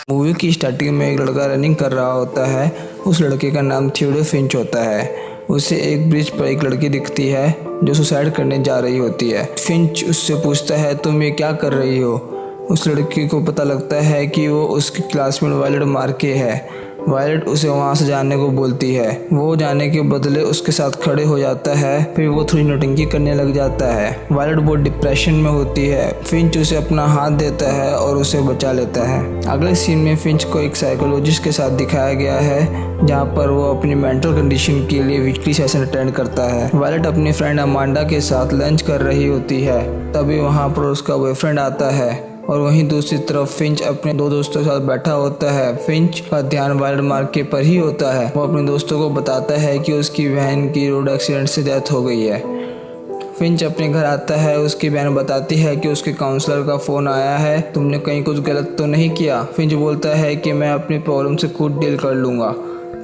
Movie की starting में एक लड़का रनिंग कर रहा होता है। उस लड़के का नाम थियोडोर फिंच होता है। उसे एक ब्रिज पर एक लड़की दिखती है जो सुसाइड करने जा रही होती है। फिंच उससे पूछता है, तुम ये क्या कर रही हो? उस लड़की को पता लगता है कि वो उसकी क्लासमेट वायलेट मार्के है। वायलेट उसे वहाँ से जाने को बोलती है। वो जाने के बदले उसके साथ खड़े हो जाता है। फिर वो थोड़ी नौटंकी करने लग जाता है। वायलेट बहुत डिप्रेशन में होती है। फिंच उसे अपना हाथ देता है और उसे बचा लेता है। अगले सीन में फिंच को एक साइकोलॉजिस्ट के साथ दिखाया गया है, जहाँ पर वो अपनी मेंटल कंडीशन के लिए वीकली सेशन अटेंड करता है। वायलेट अपनी फ्रेंड अमांडा के साथ लंच कर रही होती है, तभी वहाँ पर उसका बॉयफ्रेंड आता है और वहीं दूसरी तरफ फिंच अपने दो दोस्तों के साथ बैठा होता है। फिंच का ध्यान वायलेट मार्के पर ही होता है। वो अपने दोस्तों को बताता है कि उसकी बहन की रोड एक्सीडेंट से डेथ हो गई है। फिंच अपने घर आता है। उसकी बहन बताती है कि उसके काउंसलर का फ़ोन आया है, तुमने कहीं कुछ गलत तो नहीं किया? फिंच बोलता है कि मैं अपनी प्रॉब्लम से खुद डील कर लूँगा।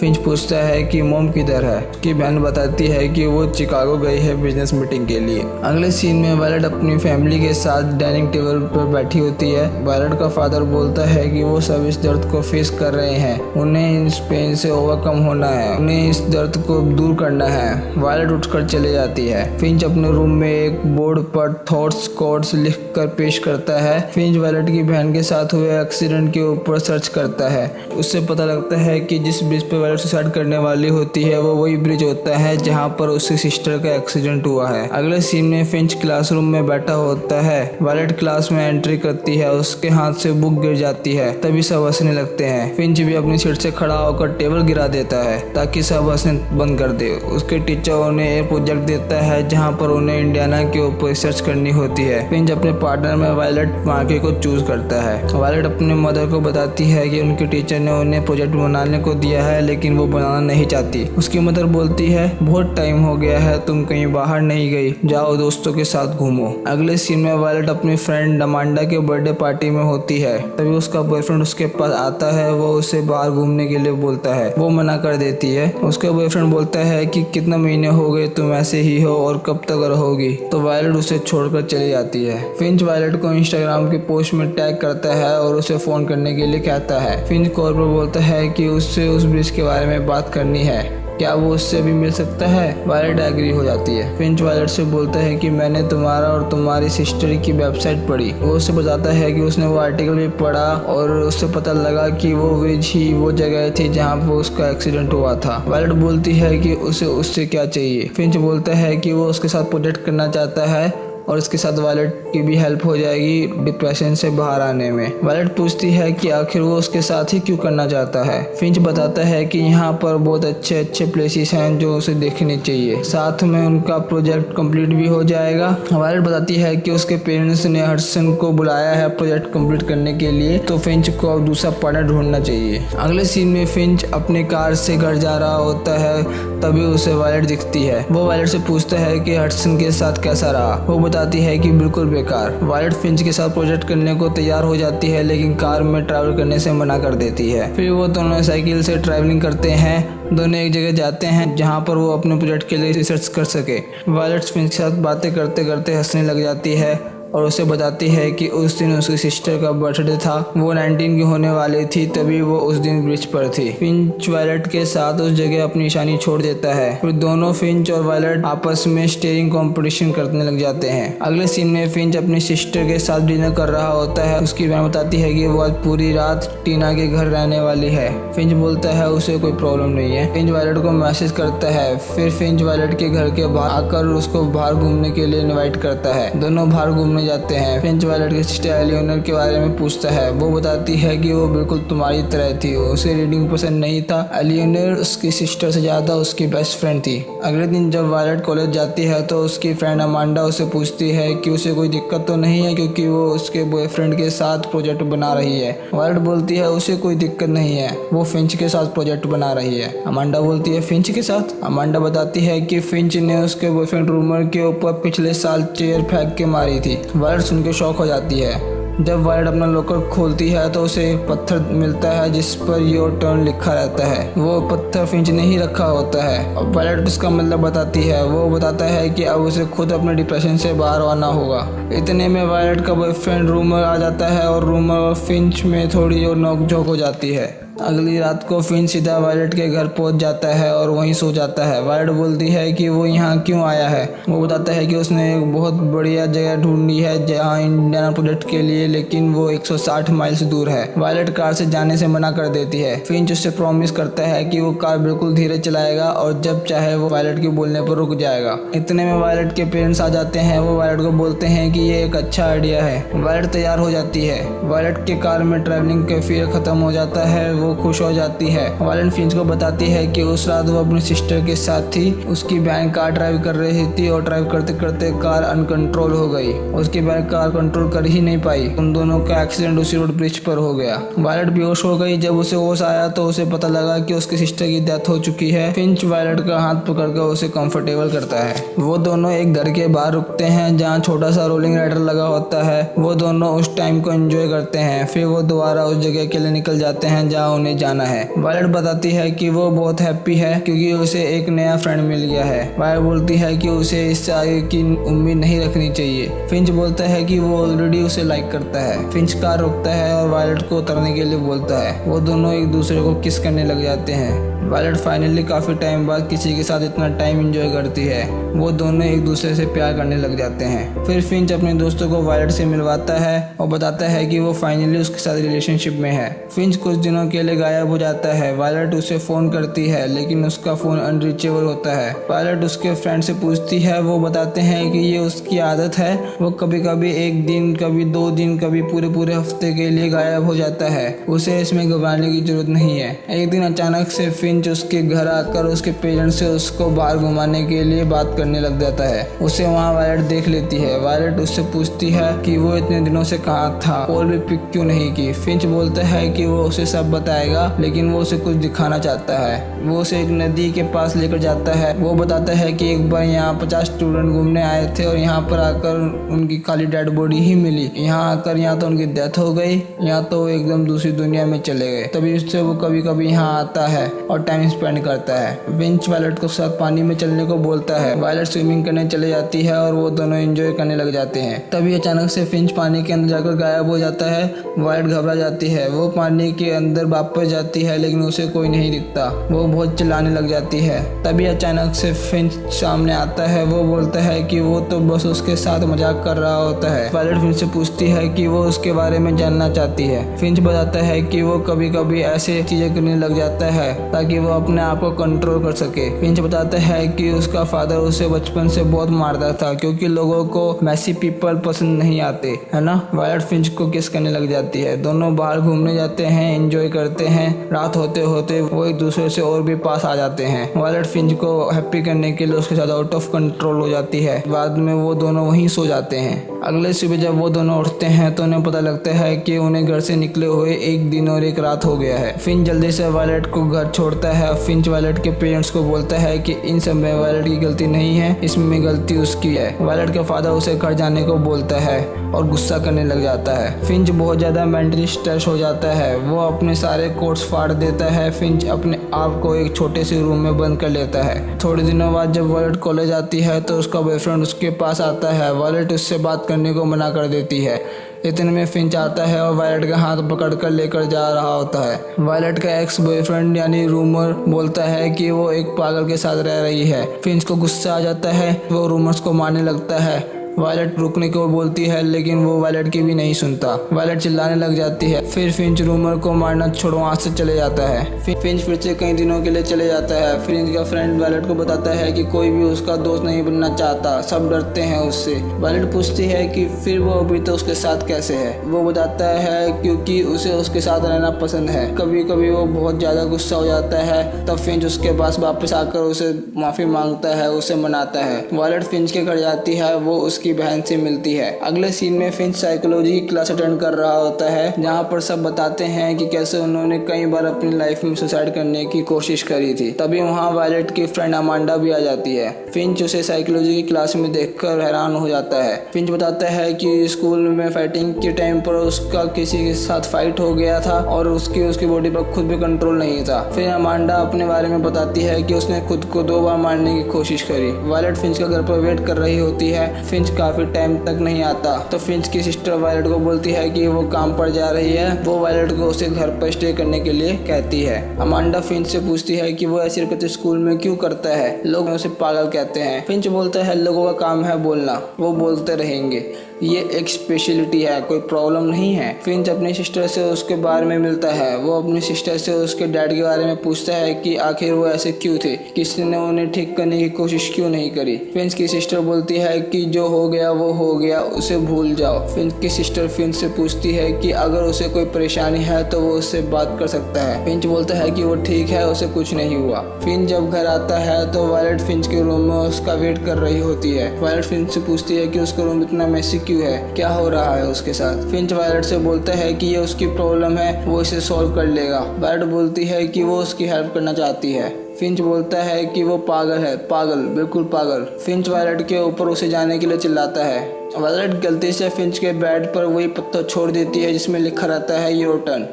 फिंच पूछता है कि मॉम किधर है? उसकी बहन बताती है कि वो चिकागो गई है बिजनेस मीटिंग के लिए। अगले सीन में वायलेट अपनी फैमिली के साथ डाइनिंग टेबल पर बैठी होती है। वायलेट का फादर बोलता है कि वो सब इस दर्द को फेस कर रहे हैं, उन्हें इस पेन से ओवरकम होना है, उन्हें इस दर्द को दूर करना है। वायलेट उठकर चले जाती है। फिंच अपने रूम में एक बोर्ड पर थॉट्स कोड्स लिख कर पेश करता है। फिंच वायलेट की बहन के साथ हुए एक्सीडेंट के ऊपर सर्च करता है। उससे पता लगता है कि जिस ब्रिज पर सुसाइड करने वाली होती है वो वही ब्रिज होता है जहां पर उसकी सिस्टर का एक्सीडेंट हुआ है। अगले सीन में फिंच क्लासरूम में बैठा होता है। वायलेट क्लास में एंट्री करती है। उसके हाथ से बुक गिर जाती है, तभी सब हंसने लगते हैं। फिंच भी अपनी सीट से खड़ा होकर टेबल गिरा देता है ताकि सब हंसने बंद कर दे। उसके टीचर उन्हें एक प्रोजेक्ट देता है जहाँ पर उन्हें इंडियाना के ऊपर रिसर्च करनी होती है। फिंच अपने पार्टनर में वायलेट मार्के को चूज करता है। वायलेट अपने मदर को बताती है कि उनके टीचर ने उन्हें प्रोजेक्ट बनाने को दिया है, लेकिन वो बनाना नहीं चाहती। उसकी मदर बोलती है, बहुत टाइम हो गया है, तुम कहीं बाहर नहीं गई, जाओ दोस्तों के साथ घूमो। अगले सीन में वायलेट अपनी फ्रेंड अमांडा के बर्थडे पार्टी में होती है, तभी उसका बॉयफ्रेंड उसके पास आता है। वो उसे बाहर घूमने के लिए बोलता है, वो मना कर देती है। उसका बॉयफ्रेंड बोलता है कि कितना महीने हो गए तुम ऐसे ही हो और कब तक रहोगी? तो वायलेट उसे छोड़कर चली जाती है। फिंच वायलेट को इंस्टाग्राम के पोस्ट में टैग करता है और उसे फोन करने के लिए कहता है। फिंच कॉल पर बोलता है कि उससे उस ब्रिज के बारे में बात करनी है, क्या वो उससे भी मिल सकता है? वायलेट एग्री हो जाती है। फिंच वायलेट से बोलता है कि मैंने तुम्हारा और तुम्हारी सिस्टर की वेबसाइट पढ़ी। वो उससे बताता है कि उसने वो आर्टिकल भी पढ़ा और उससे पता लगा कि वो ब्रिज ही वो जगह थी जहाँ पर उसका एक्सीडेंट हुआ था। वायलेट बोलती है कि उसे उससे क्या चाहिए। फिंच बोलता है कि वो उसके साथ प्रोजेक्ट करना चाहता है और इसके साथ वायलेट की भी हेल्प हो जाएगी डिप्रेशन से बाहर आने में। वायलेट पूछती है कि आखिर वो उसके साथ ही क्यों करना चाहता है। फिंच बताता है कि यहाँ पर बहुत अच्छे अच्छे प्लेसेस हैं जो उसे देखने चाहिए, साथ में उनका प्रोजेक्ट कंप्लीट भी हो जाएगा। वायलेट बताती है कि उसके पेरेंट्स ने हडसन को बुलाया है प्रोजेक्ट कंप्लीट करने के लिए, तो फिंच को अब दूसरा पार्टनर ढूंढना चाहिए। अगले सीन में फिंच अपने कार से घर जा रहा होता है, तभी उसे वायलेट दिखती है। वो वायलेट से पूछता है कि हडसन के साथ कैसा रहा। वो बताती है कि बिल्कुल बेकार। वायलेट फिंच के साथ प्रोजेक्ट करने को तैयार हो जाती है, लेकिन कार में ट्रैवल करने से मना कर देती है। फिर वो दोनों साइकिल से ट्रैवलिंग करते हैं। दोनों एक जगह जाते हैं जहाँ पर वो अपने प्रोजेक्ट के लिए रिसर्च कर सके। वायलेट फिंच के साथ बातें करते करते हंसने लग जाती है और उसे बताती है कि उस दिन उसकी सिस्टर का बर्थडे था, वो 19 की होने वाली थी, तभी वो उस दिन ब्रिज पर थी। फिंच वायलेट के साथ उस जगह अपनी निशानी छोड़ देता है। फिर दोनों फिंच और वायलेट आपस में स्टेयरिंग कंपटीशन करने लग जाते हैं। अगले सीन में फिंच अपनी सिस्टर के साथ डिनर कर रहा होता है। उसकी बहन बताती है कि वो आज पूरी रात टीना के घर रहने वाली है। फिंच बोलता है उसे कोई प्रॉब्लम नहीं है। फिंच वायलेट को मैसेज करता है। फिर फिंच वायलेट के घर के बाहर आकर उसको बाहर घूमने के लिए इनवाइट करता है। दोनों बाहर घूमने जाते हैं। फिंच वायलेट की सिस्टर एलियोनर के बारे में पूछता है। वो बताती है कि वो बिल्कुल तुम्हारी तरह थी, उसे रीडिंग पसंद नहीं था। एलियोनर उसकी सिस्टर से ज्यादा उसकी बेस्ट फ्रेंड थी। अगले दिन जब वायलेट कॉलेज जाती है तो उसकी फ्रेंड अमांडा उसे पूछती है कि उसे कोई दिक्कत तो नहीं है क्योंकि वो उसके बॉयफ्रेंड के साथ प्रोजेक्ट बना रही है। वायलेट बोलती है उसे कोई दिक्कत नहीं है, वो फिंच के साथ प्रोजेक्ट बना रही है। अमांडा बोलती है फिंच के साथ? अमांडा बताती है कि फिंच ने उसके बॉयफ्रेंड रूमर के ऊपर पिछले साल चेयर फेंक के मारी थी। वायलेट सुन के शॉक हो जाती है। जब वायलेट अपना लॉकर खोलती है तो उसे एक पत्थर मिलता है जिस पर योर टर्न लिखा रहता है। वो पत्थर फिंच ने ही रखा होता है। अब वायलेट उसका मतलब बताती है। वो बताता है कि अब उसे खुद अपने डिप्रेशन से बाहर आना होगा। इतने में वायलेट का बॉयफ्रेंड रूमर आ जाता है और रूमर और फिंच में थोड़ी और नोकझोंक हो जाती है। अगली रात को फिंच सीधा वायलेट के घर पहुंच जाता है और वहीं सो जाता है। वायलेट बोलती है कि वो यहाँ क्यों आया है। वो बताता है कि उसने एक बहुत बढ़िया जगह ढूंढी है जहाँ इंडियाना प्रोजेक्ट के लिए, लेकिन वो 160 माइल्स दूर है। वायलेट कार से जाने से मना कर देती है। फिंच उससे प्रॉमिस करता है कि वो कार बिल्कुल धीरे चलाएगा और जब चाहे वो वायलेट के बोलने पर रुक जाएगा। इतने में वायलेट के पेरेंट्स आ जाते हैं। वो वायलेट को बोलते हैं कि ये एक अच्छा आइडिया है। वायलेट तैयार हो जाती है। वायलेट के कार में ट्रैवलिंग का फियर खत्म हो जाता है। वो खुश हो जाती है। वायलेट फिंच को बताती है कि उस रात वो अपनी सिस्टर के साथ थी। उसकी बहन कार ड्राइव कर रही थी और ड्राइव करते करते कार अनकंट्रोल हो गई। उसकी बहन कार कंट्रोल कर ही नहीं पाई। उन दोनों का एक्सीडेंट उसी रोड ब्रिज पर हो गया। वायलेट बेहोश हो गई। जब उसे होश आया तो उसे पता लगा कि उसकी सिस्टर की डेथ हो चुकी है। फिंच वायलेट का हाथ पकड़कर उसे कंफर्टेबल करता है। वो दोनों एक घर के बाहर रुकते हैं जहाँ छोटा सा रोलिंग राइडर लगा होता है। वो दोनों उस टाइम को एंजॉय करते हैं। फिर वो दोबारा उस जगह के लिए निकल जाते हैं जहाँ उन्हें जाना है। वायलेट बताती है कि वो बहुत हैप्पी है क्योंकि उसे एक नया फ्रेंड मिल गया है। वायलेट बोलती है कि उसे इससे आगे की उम्मीद नहीं रखनी चाहिए। फिंच बोलता है कि वो ऑलरेडी उसे लाइक करता है। फिंच कार रोकता है और वायलेट को उतरने के लिए बोलता है। वो दोनों एक दूसरे को किस करने लग जाते हैं। वायलेट फाइनली काफी टाइम बाद किसी के साथ इतना टाइम एंजॉय करती है। वो दोनों एक दूसरे से प्यार करने लग जाते हैं। फिर फिंच अपने दोस्तों को वायलेट से मिलवाता है और बताता है कि वो फाइनली उसके साथ रिलेशनशिप में है। फिंच कुछ दिनों के लिए गायब हो जाता है। वायलेट उसे फोन करती है लेकिन उसका फोन अनरीचेबल होता है। वायलेट उसके फ्रेंड से पूछती है। वो बताते हैं कि ये उसकी आदत है। वो कभी कभी एक दिन, कभी 2 दिन, कभी पूरे हफ्ते के लिए गायब हो जाता है। उसे इसमें घबराने की जरूरत नहीं है। एक दिन अचानक से फिंच उसके घर आकर उसके पेरेंट्स से उसको बाहर घुमाने के लिए बात करने लग जाता है। उसे वहाँ वायलेट देख लेती है। वायलेट उससे पूछती है कि वो इतने दिनों से कहाँ था, कॉल भी पिक क्यों नहीं की। फिंच बोलता है कि वो उसे सब बताएगा लेकिन वो उसे कुछ दिखाना चाहता है। वो उसे एक नदी के पास लेकर जाता है। वो बताता है कि एक बार यहाँ 50 स्टूडेंट घूमने आए थे और यहाँ पर आकर उनकी खाली डेड बॉडी ही मिली। यहाँ आकर यहाँ तो उनकी डेथ हो गई, यहाँ तो वो एकदम दूसरी दुनिया में चले गए। तभी उससे वो कभी कभी यहाँ आता है और टाइम स्पेंड करता है। फिंच वायलेट को साथ पानी में चलने को बोलता है। वायलेट स्विमिंग करने चले जाती है और वो दोनों एंजॉय करने लग जाते हैं। तभी अचानक से फिंच पानी के अंदर जाकर गायब हो जाता है। वायलेट घबरा जाती है। वो पानी के अंदर वापस जाती है लेकिन उसे कोई नहीं दिखता। वो बहुत चिल्लाने लग जाती है। तभी अचानक से फिंच सामने आता है। वो बोलता है कि वो तो बस उसके साथ मजाक कर रहा होता है। वायलेट फिंच से पूछती है कि वो उसके बारे में जानना चाहती है। फिंच बताता है कि वो कभी कभी ऐसे चीजें करने लग जाता है ताकि वो अपने आप को कंट्रोल कर सके। फिंच बताता है कि उसका फादर उसे बचपन से बहुत मारता था क्योंकि लोगों को मैसी पीपल पसंद नहीं आते, है ना। वायलेट फिंच को किस करने लग जाती है। दोनों बाहर घूमने जाते हैं, एंजॉय करते हैं। रात होते होते वो एक दूसरे से और भी पास आ जाते हैं। वायलेट फिंच को हैप्पी करने के लिए उसके साथ आउट ऑफ कंट्रोल हो जाती है। बाद में वो दोनों वहीं सो जाते हैं। अगले सुबह जब वो दोनों उठते हैं तो उन्हें पता लगता है कि उन्हें घर से निकले हुए 1 दिन और 1 रात हो गया है। फिंच जल्दी से वायलेट को घर छोड़ता है। फिंच वायलेट के पेरेंट्स को बोलता है कि इन सब में वायलेट की गलती नहीं है, इसमें गलती उसकी है। वायलेट का फादर उसे घर जाने को बोलता है और गुस्सा करने लग जाता है। फिंच बहुत ज्यादा मेंटली स्ट्रेस हो जाता है। वो अपने सारे कोट्स फाड़ देता है। फिंच अपने आप को एक छोटे से रूम में बंद कर लेता है। थोड़े दिनों बाद जब वायलेट कॉलेज आती है तो उसका बॉयफ्रेंड उसके पास आता है। वायलेट उससे बात करने को मना कर देती है। इतने में फिंच आता है और वायलेट का हाथ पकड़कर लेकर जा रहा होता है। वायलेट का एक्स बॉयफ्रेंड यानी रूमर बोलता है कि वो एक पागल के साथ रह रही है। फिंच को गुस्सा आ जाता है। वो रूमर्स को मारने लगता है। वायलेट रुकने को बोलती है लेकिन वो वायलेट की भी नहीं सुनता। वायलेट चिल्लाने लग जाती है। फिर फिंच रूमर को मारना छोड़ वहाँ से चले जाता है। फिंच फिर से कई दिनों के लिए चले जाता है। फिंच का फ्रेंड वायलेट को बताता है कि कोई भी उसका दोस्त नहीं बनना चाहता, सब डरते हैं उससे। वायलेट पूछती है कि फिर वो अभी तो उसके साथ कैसे है। वो बताता है क्योंकि उसे उसके साथ रहना पसंद है। कभी कभी वो बहुत ज्यादा गुस्सा हो जाता है। तब फिंच उसके पास वापस आकर उसे माफी मांगता है, उसे मनाता है। वायलेट फिंच के घर जाती है। वो उसकी बहन से मिलती है। अगले सीन में फिंच साइकोलॉजी की क्लास अटेंड कर रहा होता है जहाँ पर सब बताते हैं कि कैसे उन्होंने कई बार अपनी लाइफ में सुसाइड करने की कोशिश करी थी। तभी वहाँ वायलेट की फ्रेंड अमांडा भी आ जाती है। फिंच उसे साइकोलॉजी की क्लास में देखकर हैरान हो जाता है। फिंच बताता है कि स्कूल में फाइटिंग के टाइम पर उसका किसी के साथ फाइट हो गया था और उसकी बॉडी पर खुद भी कंट्रोल नहीं था। फिर अमांडा अपने बारे में बताती है कि उसने खुद को 2 बार मारने की कोशिश करी। वायलेट फिंच का घर पर वेट कर रही होती है। फिंच काफी टाइम तक नहीं आता तो फिंच की सिस्टर वायलेट को बोलती है कि वो काम पर जा रही है। वो वायलेट को उसे घर पर स्टे करने के लिए कहती है। अमांडा फिंच से पूछती है कि वो ऐसी हरकतें स्कूल में क्यों करता है, लोग उसे पागल कहते हैं। फिंच बोलता है लोगों का काम है बोलना, वो बोलते रहेंगे, ये एक स्पेशलिटी है, कोई प्रॉब्लम नहीं है। फिंच अपनी सिस्टर से उसके बारे में मिलता है। वो अपनी सिस्टर से उसके डैड के बारे में पूछता है कि आखिर वो ऐसे क्यों थे, किसी ने उन्हें ठीक करने की कोशिश क्यों नहीं करी। फिंच की सिस्टर बोलती है कि जो हो गया वो हो गया, उसे भूल जाओ। फिंच की सिस्टर फिंच से पूछती है कि अगर उसे कोई परेशानी है तो वो उससे बात कर सकता है। फिंच बोलता है कि वो ठीक है, उसे कुछ नहीं हुआ। फिंच जब घर आता है तो वायलेट फिंच के रूम में उसका वेट कर रही होती है। वायलेट फिंच से पूछती है कि उसका रूम इतना मैसी क्यों है, क्या हो रहा है उसके साथ। फिंच वायलेट से बोलता है कि ये उसकी प्रॉब्लम है, वो इसे सॉल्व कर लेगा। वायलेट बोलती है कि वो उसकी हेल्प करना चाहती है। फिंच बोलता है कि वो पागल है, पागल, बिल्कुल पागल। फिंच वायलेट के ऊपर उसे जाने के लिए चिल्लाता है। वायलेट गलती से फिंच के बेड पर वही पत्थर छोड़ देती है जिसमें लिखा रहता है योर टर्न।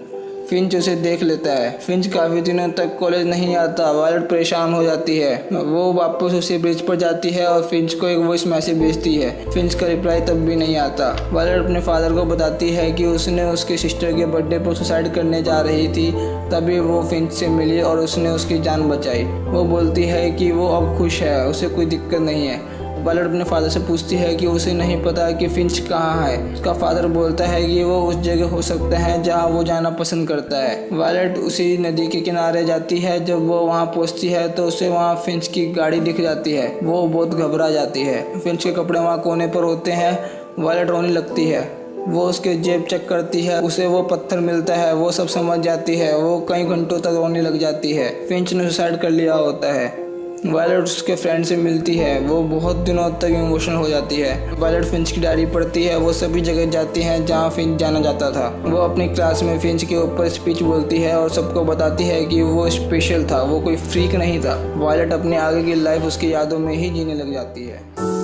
फिंच उसे देख लेता है। फिंच काफ़ी दिनों तक कॉलेज नहीं आता। वायलेट परेशान हो जाती है। वो वापस उसी ब्रिज पर जाती है और फिंच को एक वॉइस मैसेज भेजती है। फिंच का रिप्लाई तब भी नहीं आता। वायलेट अपने फादर को बताती है कि उसने उसके सिस्टर के बर्थडे पर सुसाइड करने जा रही थी, तभी वो फिंच से मिली और उसने उसकी जान बचाई। वो बोलती है कि वो अब खुश है, उसे कोई दिक्कत नहीं है। वायलेट अपने फादर से पूछती है कि उसे नहीं पता कि फिंच कहाँ है। उसका फादर बोलता है कि वो उस जगह हो सकता है जहाँ वो जाना पसंद करता है। वायलेट उसी नदी के किनारे जाती है। जब वो वहाँ पहुँचती है तो उसे वहाँ फिंच की गाड़ी दिख जाती है। वो बहुत घबरा जाती है। फिंच के कपड़े वहाँ कोने पर होते हैं। वायलेट रोने लगती है। वो उसके जेब चेक करती है, उसे वो पत्थर मिलता है। वो सब समझ जाती है। वो कई घंटों तक रोने लग जाती है। फिंच ने सुसाइड कर लिया होता है। वायलेट उसके फ्रेंड से मिलती है। वो बहुत दिनों तक इमोशनल हो जाती है। वायलेट फिंच की डायरी पढ़ती है। वो सभी जगह जाती है जहाँ फिंच जाना चाहता था। वो अपनी क्लास में फिंच के ऊपर स्पीच बोलती है और सबको बताती है कि वो स्पेशल था, वो कोई फ्रीक नहीं था। वायलेट अपनी आगे की लाइफ उसकी यादों में ही जीने लग जाती है।